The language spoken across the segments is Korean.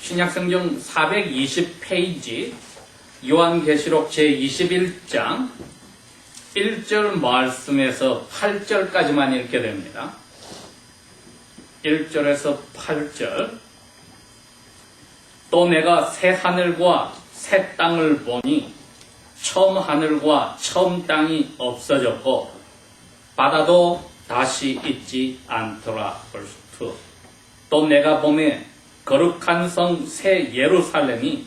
신약성경 420페이지 요한계시록 제21장 1절 말씀에서 8절까지만 읽게 됩니다. 1절에서 8절. 또 내가 새 하늘과 새 땅을 보니 처음 하늘과 처음 땅이 없어졌고 바다도 다시 있지 않더라. 벌써 2. 또 내가 보매 거룩한 성 새 예루살렘이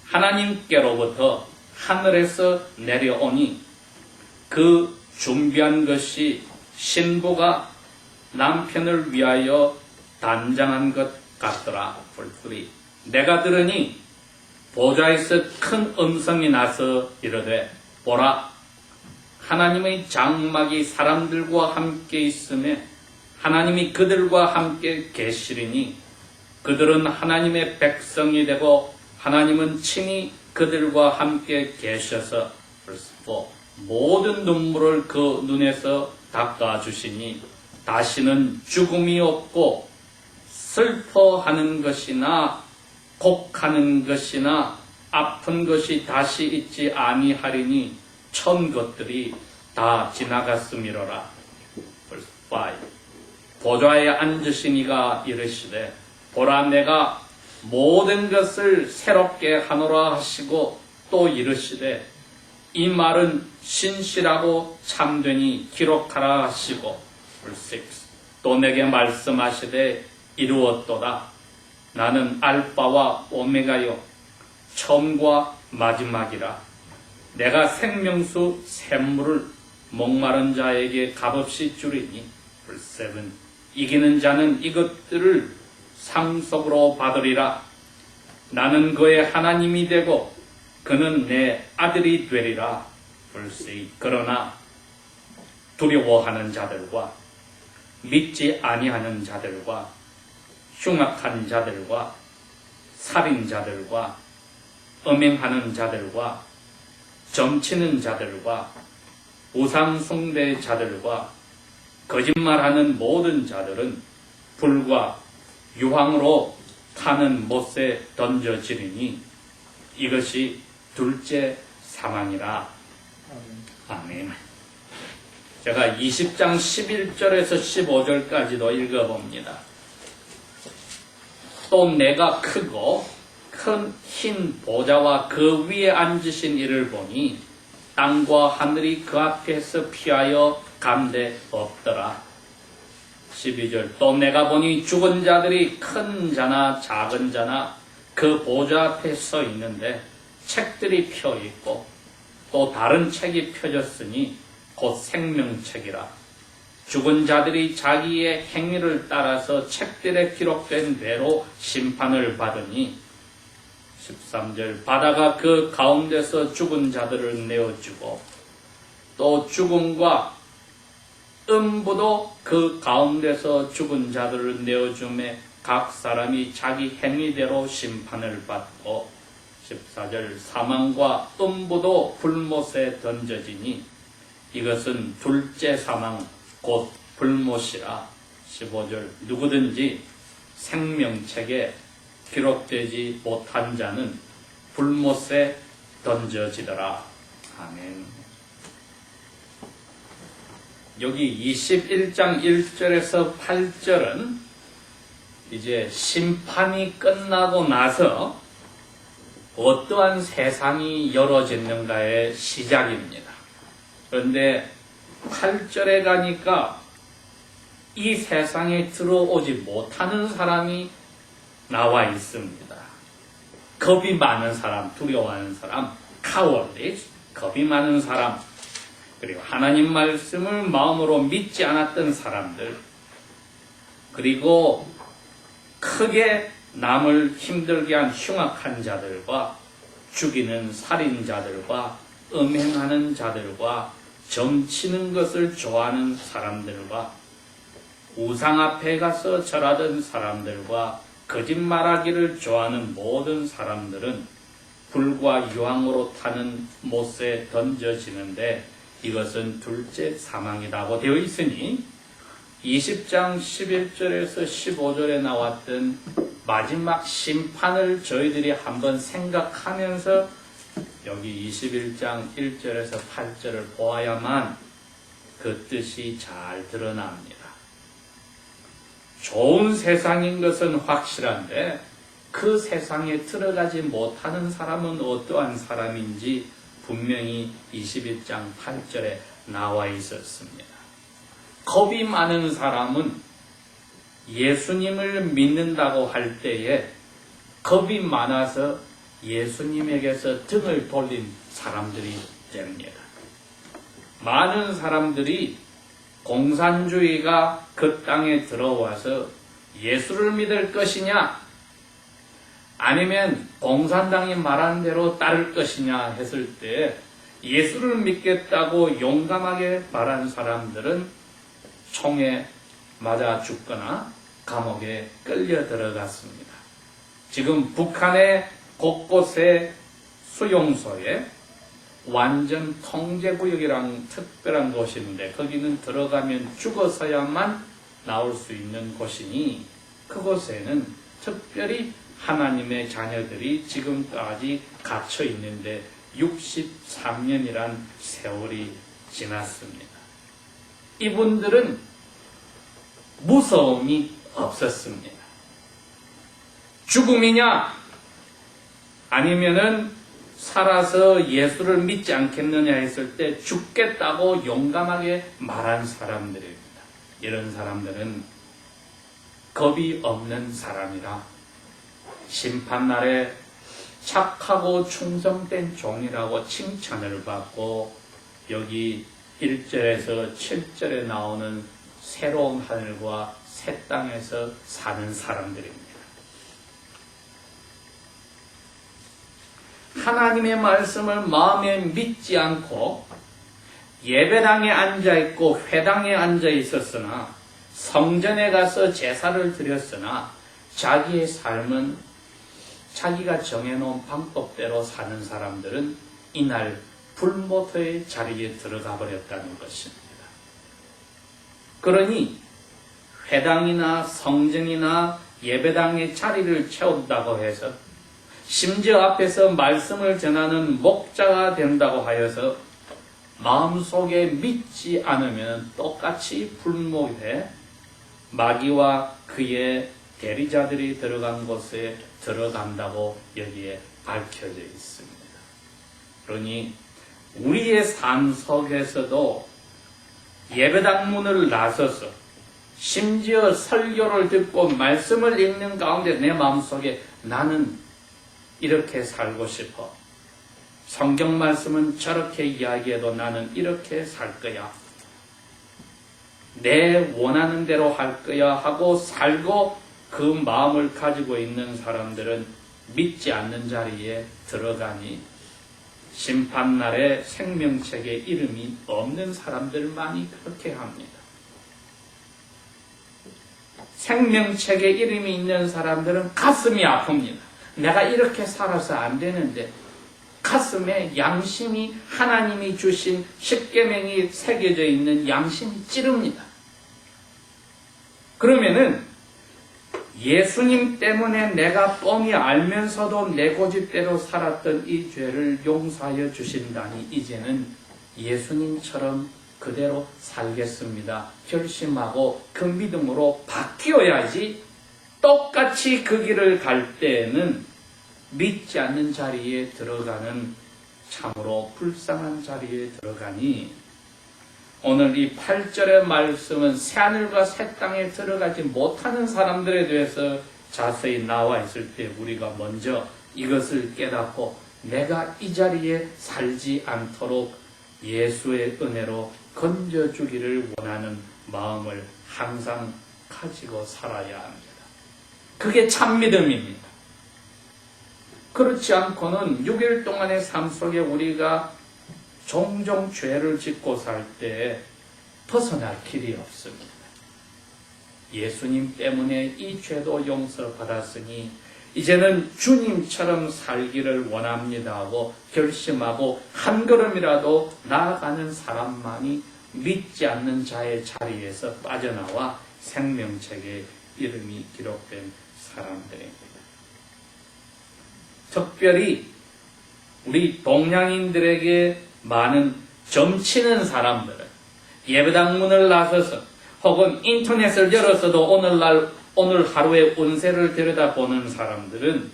하나님께로부터 하늘에서 내려오니 그 준비한 것이 신부가 남편을 위하여 단장한 것 같더라. 3. 내가 들으니 보좌에서 큰 음성이 나서 이르되 보라 하나님의 장막이 사람들과 함께 있음에 하나님이 그들과 함께 계시리니 그들은 하나님의 백성이 되고 하나님은 친히 그들과 함께 계셔서 모든 눈물을 그 눈에서 닦아주시니 다시는 죽음이 없고 슬퍼하는 것이나 곡하는 것이나 아픈 것이 다시 있지 아니하리니 천 것들이 다 지나갔음이로라. 5. 보좌에 앉으신 이가 이르시되 보라 내가 모든 것을 새롭게 하노라 하시고 또 이르시되 이 말은 신실하고 참되니 기록하라 하시고 6. 또 내게 말씀하시되 이루었도다. 나는 알파와 오메가요 처음과 마지막이라. 내가 생명수 샘물을 목마른 자에게 값없이 주리니 7. 이기는 자는 이것들을 상속으로 받으리라. 나는 그의 하나님이 되고 그는 내 아들이 되리라. 8. 그러나 두려워하는 자들과 믿지 아니하는 자들과 흉악한 자들과 살인자들과 음행하는 자들과 점치는 자들과 우상 숭배 자들과 거짓말하는 모든 자들은 불과 유황으로 타는 못에 던져지리니 이것이 둘째 사망이라. 아멘. 제가 20장 11절에서 15절까지도 읽어봅니다. 또 내가 크고 큰 흰 보좌와 그 위에 앉으신 이를 보니 땅과 하늘이 그 앞에서 피하여 간데 없더라. 12절. 또 내가 보니 죽은 자들이 큰 자나 작은 자나 그 보좌 앞에 서 있는데 책들이 펴 있고 또 다른 책이 펴졌으니 곧 생명책이라. 죽은 자들이 자기의 행위를 따라서 책들에 기록된 대로 심판을 받으니 13절. 바다가 그 가운데서 죽은 자들을 내어주고 또 죽음과 음부도 그 가운데서 죽은 자들을 내어주매 각 사람이 자기 행위대로 심판을 받고 14절. 사망과 음부도 불못에 던져지니 이것은 둘째 사망 곧 불못이라. 15절. 누구든지 생명책에 기록되지 못한 자는 불못에 던져지더라. 아멘. 여기 21장 1절에서 8절은 이제 심판이 끝나고 나서 어떠한 세상이 열어졌는가의 시작입니다. 그런데 8절에 가니까 이 세상에 들어오지 못하는 사람이 나와 있습니다. 겁이 많은 사람, 두려워하는 사람, cowardice, 겁이 많은 사람, 그리고 하나님 말씀을 마음으로 믿지 않았던 사람들, 그리고 크게 남을 힘들게 한 흉악한 자들과 죽이는 살인자들과 음행하는 자들과 점치는 것을 좋아하는 사람들과 우상 앞에 가서 절하던 사람들과 거짓말하기를 좋아하는 모든 사람들은 불과 유황으로 타는 못에 던져지는데 이것은 둘째 사망이라고 되어 있으니 20장 11절에서 15절에 나왔던 마지막 심판을 저희들이 한번 생각하면서 여기 21장 1절에서 8절을 보아야만 그 뜻이 잘 드러납니다. 좋은 세상인 것은 확실한데 그 세상에 들어가지 못하는 사람은 어떠한 사람인지 분명히 21장 8절에 나와 있었습니다. 겁이 많은 사람은 예수님을 믿는다고 할 때에 겁이 많아서 예수님에게서 등을 돌린 사람들이 됩니다. 많은 사람들이 공산주의가 그 땅에 들어와서 예수를 믿을 것이냐 아니면 공산당이 말한 대로 따를 것이냐 했을 때 예수를 믿겠다고 용감하게 말한 사람들은 총에 맞아 죽거나 감옥에 끌려 들어갔습니다. 지금 북한의 곳곳의 수용소에 완전 통제구역이란 특별한 곳인데 거기는 들어가면 죽어서야만 나올 수 있는 곳이니 그곳에는 특별히 하나님의 자녀들이 지금까지 갇혀 있는데 63년이란 세월이 지났습니다. 이분들은 무서움이 없었습니다. 죽음이냐 아니면은 살아서 예수를 믿지 않겠느냐 했을 때 죽겠다고 용감하게 말한 사람들입니다. 이런 사람들은 겁이 없는 사람이라 심판날에 착하고 충성된 종이라고 칭찬을 받고 여기 1절에서 7절에 나오는 새로운 하늘과 새 땅에서 사는 사람들입니다. 하나님의 말씀을 마음에 믿지 않고 예배당에 앉아있고 회당에 앉아있었으나 성전에 가서 제사를 드렸으나 자기의 삶은 자기가 정해놓은 방법대로 사는 사람들은 이날 불모터의 자리에 들어가 버렸다는 것입니다. 그러니 회당이나 성전이나 예배당의 자리를 채운다고 해서 심지어 앞에서 말씀을 전하는 목자가 된다고 하여서 마음속에 믿지 않으면 똑같이 불모에 마귀와 그의 대리자들이 들어간 곳에 들어간다고 여기에 밝혀져 있습니다. 그러니 우리의 삶 속에서도 예배당 문을 나서서 심지어 설교를 듣고 말씀을 읽는 가운데 내 마음속에 나는 이렇게 살고 싶어. 성경 말씀은 저렇게 이야기해도 나는 이렇게 살 거야. 내 원하는 대로 할 거야 하고 살고 그 마음을 가지고 있는 사람들은 믿지 않는 자리에 들어가니 심판날에 생명책에 이름이 없는 사람들만이 그렇게 합니다. 생명책에 이름이 있는 사람들은 가슴이 아픕니다. 내가 이렇게 살아서 안 되는데 가슴에 양심이 하나님이 주신 십계명이 새겨져 있는 양심이 찌릅니다. 그러면은 예수님 때문에 내가 뻔히 알면서도 내 고집대로 살았던 이 죄를 용서하여 주신다니 이제는 예수님처럼 그대로 살겠습니다. 결심하고 그 믿음으로 바뀌어야지 똑같이 그 길을 갈 때에는 믿지 않는 자리에 들어가는 참으로 불쌍한 자리에 들어가니 오늘 이 8절의 말씀은 새하늘과 새 땅에 들어가지 못하는 사람들에 대해서 자세히 나와 있을 때 우리가 먼저 이것을 깨닫고 내가 이 자리에 살지 않도록 예수의 은혜로 건져주기를 원하는 마음을 항상 가지고 살아야 합니다. 그게 참 믿음입니다. 그렇지 않고는 6일 동안의 삶 속에 우리가 종종 죄를 짓고 살 때 벗어날 길이 없습니다. 예수님 때문에 이 죄도 용서받았으니 이제는 주님처럼 살기를 원합니다 하고 결심하고 한 걸음이라도 나아가는 사람만이 믿지 않는 자의 자리에서 빠져나와 생명책에 이름이 기록된 사람들입니다. 특별히 우리 동양인들에게 많은 점치는 사람들은 예배당 문을 나서서 혹은 인터넷을 열어서도 오늘 하루의 운세를 들여다보는 사람들은,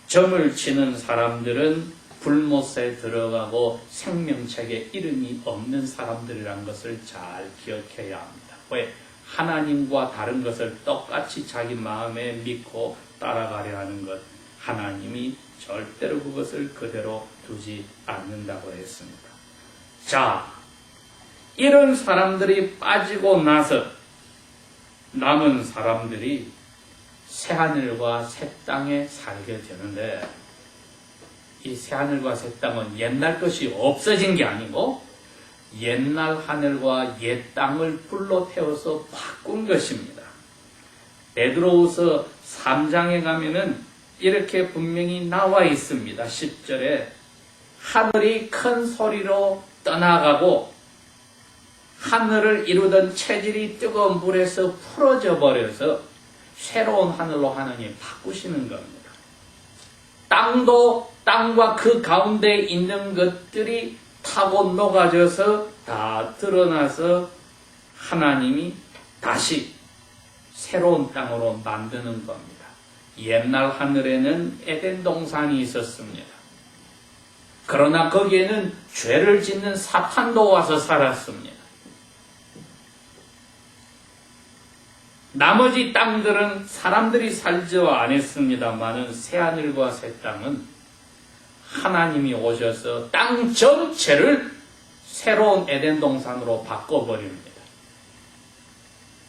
점을 치는 사람들은 불못에 들어가고 생명책에 이름이 없는 사람들이란 것을 잘 기억해야 합니다. 왜? 하나님과 다른 것을 똑같이 자기 마음에 믿고 따라가려 하는 것, 하나님이 절대로 그것을 그대로 두지 않는다고 했습니다. 자, 이런 사람들이 빠지고 나서 남은 사람들이 새하늘과 새 땅에 살게 되는데, 이 새하늘과 새 땅은 옛날 것이 없어진 게 아니고 옛날 하늘과 옛 땅을 불로 태워서 바꾼 것입니다. 베드로후서 3장에 가면은 이렇게 분명히 나와 있습니다. 10절에 하늘이 큰 소리로 떠나가고 하늘을 이루던 체질이 뜨거운 불에서 풀어져 버려서 새로운 하늘로 하나님이 바꾸시는 겁니다. 땅도 땅과 그 가운데 있는 것들이 타고 녹아져서 다 드러나서 하나님이 다시 새로운 땅으로 만드는 겁니다. 옛날 하늘에는 에덴 동산이 있었습니다. 그러나 거기에는 죄를 짓는 사탄도 와서 살았습니다. 나머지 땅들은 사람들이 살지 않았습니다마는 새하늘과 새 땅은 하나님이 오셔서 땅 전체를 새로운 에덴 동산으로 바꿔버립니다.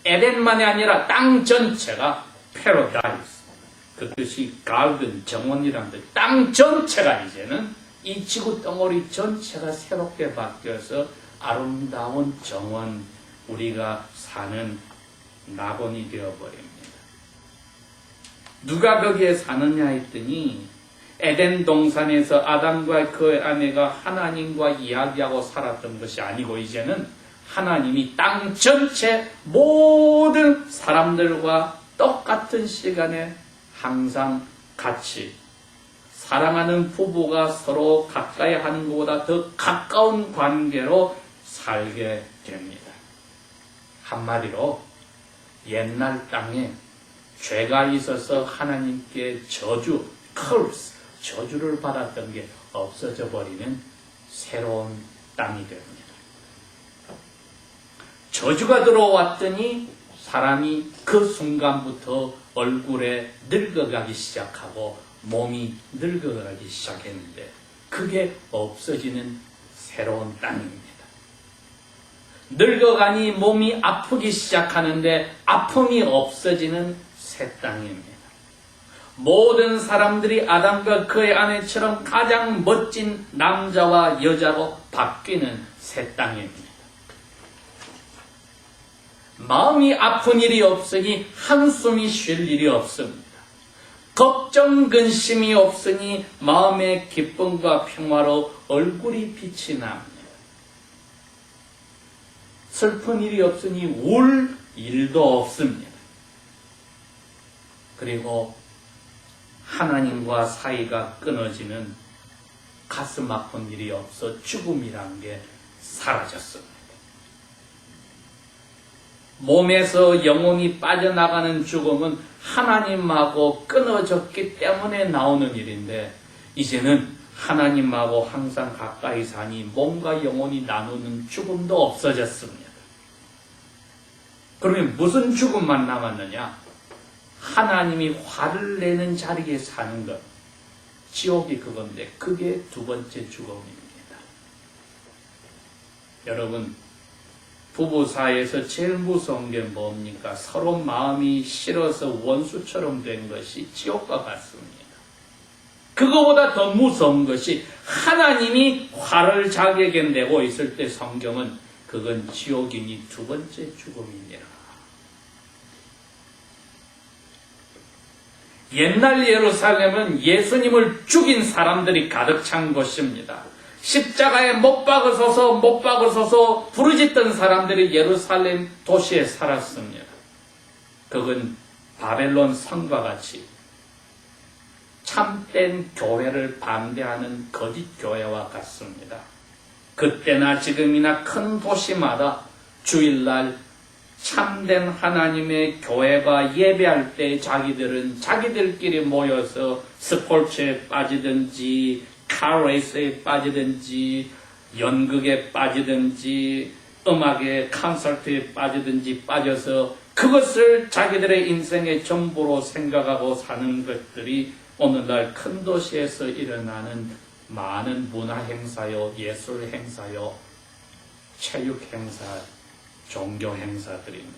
에덴만이 아니라 땅 전체가 패러다이스, 그것이 가든 정원이라는 뜻, 땅 전체가 이제는 이 지구 덩어리 전체가 새롭게 바뀌어서 아름다운 정원, 우리가 사는 낙원이 되어버립니다. 누가 거기에 사느냐 했더니 에덴 동산에서 아담과 그의 아내가 하나님과 이야기하고 살았던 것이 아니고 이제는 하나님이 땅 전체 모든 사람들과 똑같은 시간에 항상 같이 사랑하는 부부가 서로 가까이 하는 것보다 더 가까운 관계로 살게 됩니다. 한마디로 옛날 땅에 죄가 있어서 하나님께 저주를 받았던 게 없어져 버리는 새로운 땅이 됩니다. 저주가 들어왔더니 사람이 그 순간부터 얼굴에 늙어가기 시작하고 몸이 늙어가기 시작했는데 그게 없어지는 새로운 땅입니다. 늙어가니 몸이 아프기 시작하는데 아픔이 없어지는 새 땅입니다. 모든 사람들이 아담과 그의 아내처럼 가장 멋진 남자와 여자로 바뀌는 새 땅입니다. 마음이 아픈 일이 없으니 한숨이 쉴 일이 없습니다. 걱정 근심이 없으니 마음의 기쁨과 평화로 얼굴이 빛이 납니다. 슬픈 일이 없으니 울 일도 없습니다. 그리고 하나님과 사이가 끊어지는 가슴 아픈 일이 없어 죽음이란 게 사라졌습니다. 몸에서 영혼이 빠져나가는 죽음은 하나님하고 끊어졌기 때문에 나오는 일인데 이제는 하나님하고 항상 가까이 사니 몸과 영혼이 나누는 죽음도 없어졌습니다. 그러면 무슨 죽음만 남았느냐? 하나님이 화를 내는 자리에 사는 것, 지옥이 그건데 그게 두 번째 죽음입니다. 여러분, 부부 사이에서 제일 무서운 게 뭡니까? 서로 마음이 싫어서 원수처럼 된 것이 지옥과 같습니다. 그거보다 더 무서운 것이 하나님이 화를 자기에게 내고 있을 때 성경은 그건 지옥이니 두 번째 죽음이니라. 옛날 예루살렘은 예수님을 죽인 사람들이 가득 찬 곳입니다. 십자가에 못 박으소서 부르짖던 사람들이 예루살렘 도시에 살았습니다. 그건 바벨론 성과 같이 참된 교회를 반대하는 거짓 교회와 같습니다. 그때나 지금이나 큰 도시마다 주일날 참된 하나님의 교회가 예배할 때 자기들은 자기들끼리 모여서 스포츠에 빠지든지 카레이스에 빠지든지 연극에 빠지든지 음악의 콘서트에 빠지든지 빠져서 그것을 자기들의 인생의 전부로 생각하고 사는 것들이 오늘날 큰 도시에서 일어나는 많은 문화 행사요, 예술 행사요, 체육 행사, 종교 행사들입니다.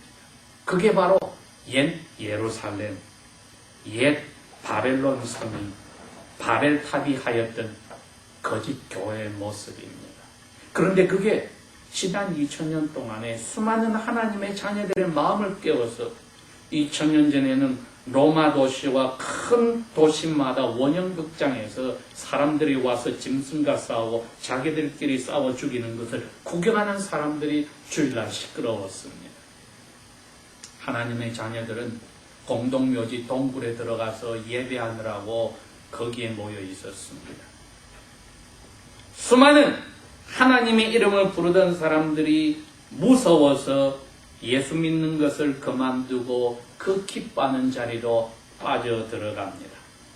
그게 바로 옛 예루살렘, 옛 바벨론 성이 바벨탑이 하였던 거짓 교회의 모습입니다. 그런데 그게 지난 2000년 동안에 수많은 하나님의 자녀들의 마음을 깨워서 2000년 전에는 로마 도시와 큰 도시마다 원형극장에서 사람들이 와서 짐승과 싸우고 자기들끼리 싸워 죽이는 것을 구경하는 사람들이 주일날 시끄러웠습니다. 하나님의 자녀들은 공동묘지 동굴에 들어가서 예배하느라고 거기에 모여 있었습니다. 수많은 하나님의 이름을 부르던 사람들이 무서워서 예수 믿는 것을 그만두고 그 기뻐하는 자리로 빠져들어갑니다.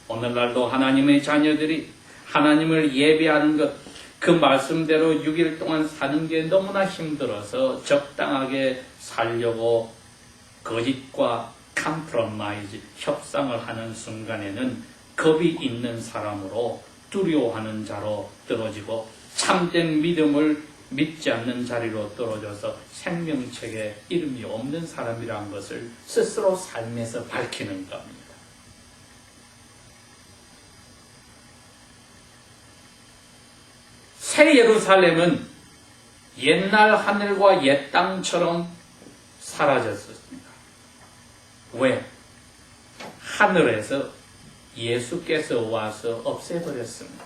오늘날도 하나님의 자녀들이 하나님을 예배하는 것, 그 말씀대로 6일 동안 사는 게 너무나 힘들어서 적당하게 살려고 거짓과 컴프로마이즈, 협상을 하는 순간에는 겁이 있는 사람으로 두려워하는 자로 떨어지고 참된 믿음을 믿지 않는 자리로 떨어져서 생명책에 이름이 없는 사람이라는 것을 스스로 삶에서 밝히는 겁니다. 새 예루살렘은 옛날 하늘과 옛 땅처럼 사라졌습니다. 왜? 하늘에서 예수께서 와서 없애버렸습니다.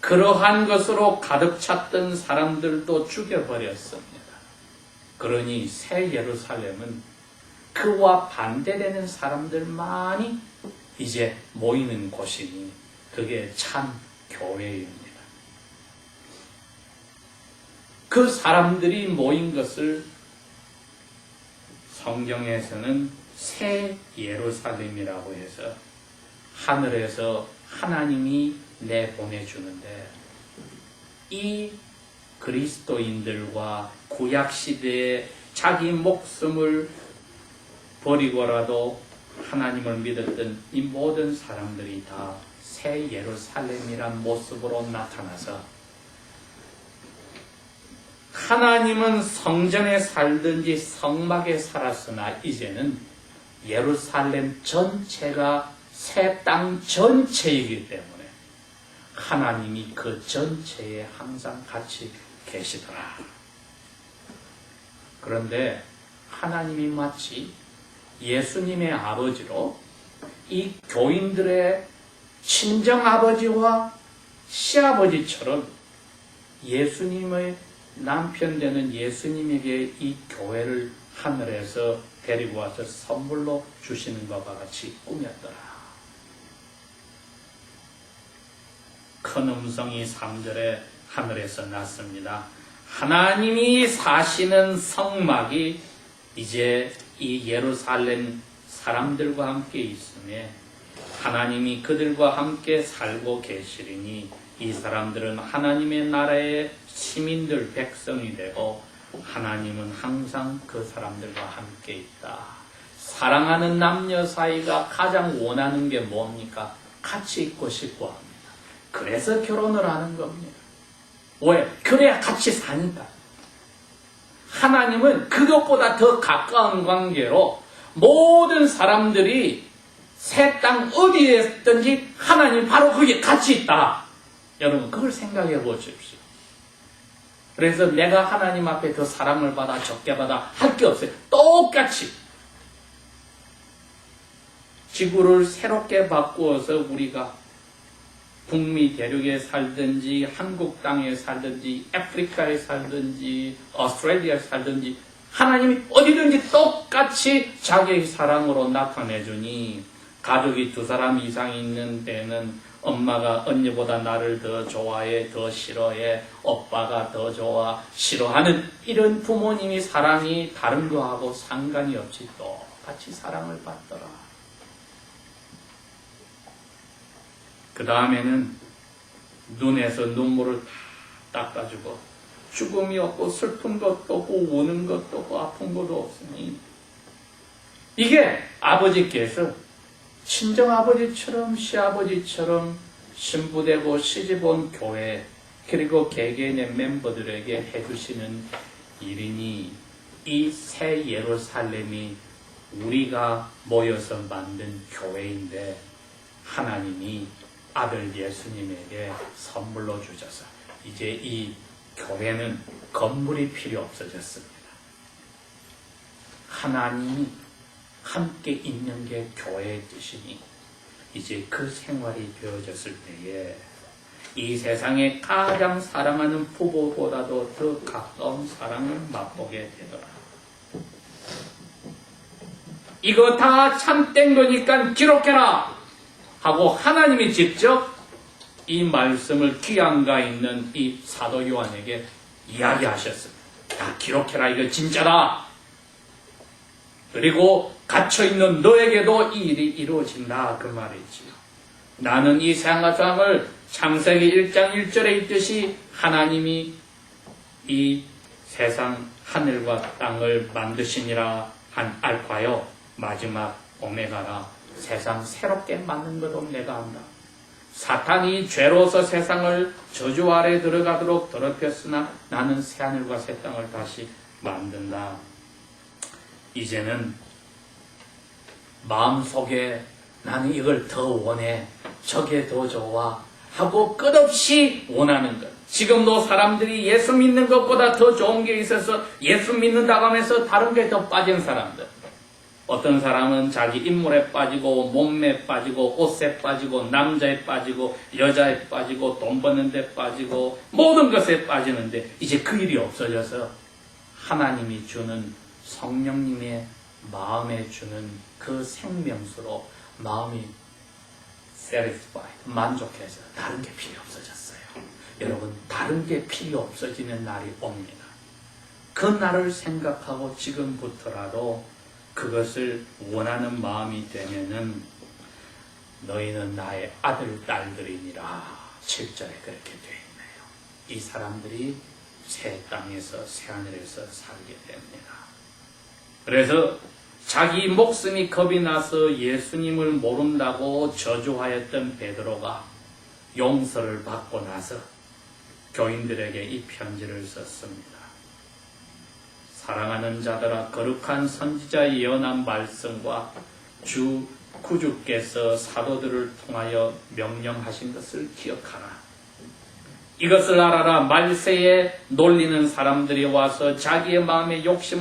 그러한 것으로 가득 찼던 사람들도 죽여버렸습니다. 그러니 새 예루살렘은 그와 반대되는 사람들만이 이제 모이는 곳이니 그게 참 교회입니다. 그 사람들이 모인 것을 성경에서는 새 예루살렘이라고 해서 하늘에서 하나님이 내보내주는데 이 그리스도인들과 구약시대에 자기 목숨을 버리고라도 하나님을 믿었던 이 모든 사람들이 다 새 예루살렘이란 모습으로 나타나서 하나님은 성전에 살든지 성막에 살았으나 이제는 예루살렘 전체가 새 땅 전체이기 때문에 하나님이 그 전체에 항상 같이 계시더라. 그런데 하나님이 마치 예수님의 아버지로 이 교인들의 친정아버지와 시아버지처럼 예수님의 남편 되는 예수님에게 이 교회를 하늘에서 데리고 와서 선물로 주시는 것과 같이 꾸몄더라. 큰 음성이 3절에 하늘에서 났습니다. 하나님이 사시는 성막이 이제 이 예루살렘 사람들과 함께 있음에 하나님이 그들과 함께 살고 계시리니 이 사람들은 하나님의 나라의 시민들, 백성이 되고 하나님은 항상 그 사람들과 함께 있다. 사랑하는 남녀 사이가 가장 원하는 게 뭡니까? 같이 있고 싶고 합니다. 그래서 결혼을 하는 겁니다. 왜? 그래야 같이 사니까. 하나님은 그것보다 더 가까운 관계로 모든 사람들이 새 땅 어디에 있든지 하나님 바로 거기에 같이 있다. 여러분 그걸 생각해 보십시오. 그래서 내가 하나님 앞에 더 사랑을 받아 적게 받아 할 게 없어요. 똑같이 지구를 새롭게 바꾸어서 우리가 북미 대륙에 살든지 한국 땅에 살든지 아프리카에 살든지 오스트레일리아에 살든지 하나님이 어디든지 똑같이 자기의 사랑으로 나타내주니 가족이 2사람 이상 있는 데는 엄마가 언니보다 나를 더 좋아해, 더 싫어해, 오빠가 더 좋아, 싫어하는 이런 부모님이 사랑이 다른 거하고 상관이 없이 똑같이 사랑을 받더라. 그 다음에는 눈에서 눈물을 다 닦아주고 죽음이 없고 슬픈 것도 없고 우는 것도 없고 아픈 것도 없으니 이게 아버지께서 친정아버지처럼 시아버지처럼 신부되고 시집온 교회 그리고 개개인의 멤버들에게 해주시는 일이니 이 새 예루살렘이 우리가 모여서 만든 교회인데 하나님이 아들 예수님에게 선물로 주셔서 이제 이 교회는 건물이 필요 없어졌습니다. 하나님이 함께 있는 게 교회의 뜻이니 이제 그 생활이 되어졌을 때에 이 세상에 가장 사랑하는 부부보다도 더 가까운 사랑을 맛보게 되더라. 이거 다 참된 거니까 기록해라 하고 하나님이 직접 이 말씀을 귀양가 있는 이 사도 요한에게 이야기하셨습니다. 야, 기록해라. 이거 진짜다. 그리고 갇혀있는 너에게도 이 일이 이루어진다. 그 말이지요. 나는 이 세상을 창세기 1장 1절에 있듯이 하나님이 이 세상 하늘과 땅을 만드시니라 한 알파요 마지막 오메가라. 세상 새롭게 만든 것도 내가 한다. 사탄이 죄로서 세상을 저주 아래 들어가도록 더럽혔으나 나는 새하늘과 새 땅을 다시 만든다. 이제는 마음속에 나는 이걸 더 원해, 저게 더 좋아 하고 끝없이 원하는 것. 지금도 사람들이 예수 믿는 것보다 더 좋은 게 있어서 예수 믿는다고 하면서 다른 게 더 빠진 사람들. 어떤 사람은 자기 인물에 빠지고 몸매에 빠지고 옷에 빠지고 남자에 빠지고 여자에 빠지고 돈 버는 데 빠지고 모든 것에 빠지는데 이제 그 일이 없어져서 하나님이 주는 성령님의 마음에 주는 그 생명수로 마음이 satisfied, 만족해서 다른 게 필요 없어졌어요. 여러분, 다른 게 필요 없어지는 날이 옵니다. 그 날을 생각하고 지금부터라도 그것을 원하는 마음이 되면은 너희는 나의 아들, 딸들이니라 7절에 그렇게 되어 있네요. 이 사람들이 새 땅에서 새 하늘에서 살게 됩니다. 그래서 자기 목숨이 겁이 나서 예수님을 모른다고 저주하였던 베드로가 용서를 받고 나서 교인들에게 이 편지를 썼습니다. 사랑하는 자들아, 거룩한 선지자의 예언한 말씀과 주 구주께서 사도들을 통하여 명령하신 것을 기억하라. 이것을 알아라. 말세에 놀리는 사람들이 와서 자기의 마음의 욕심을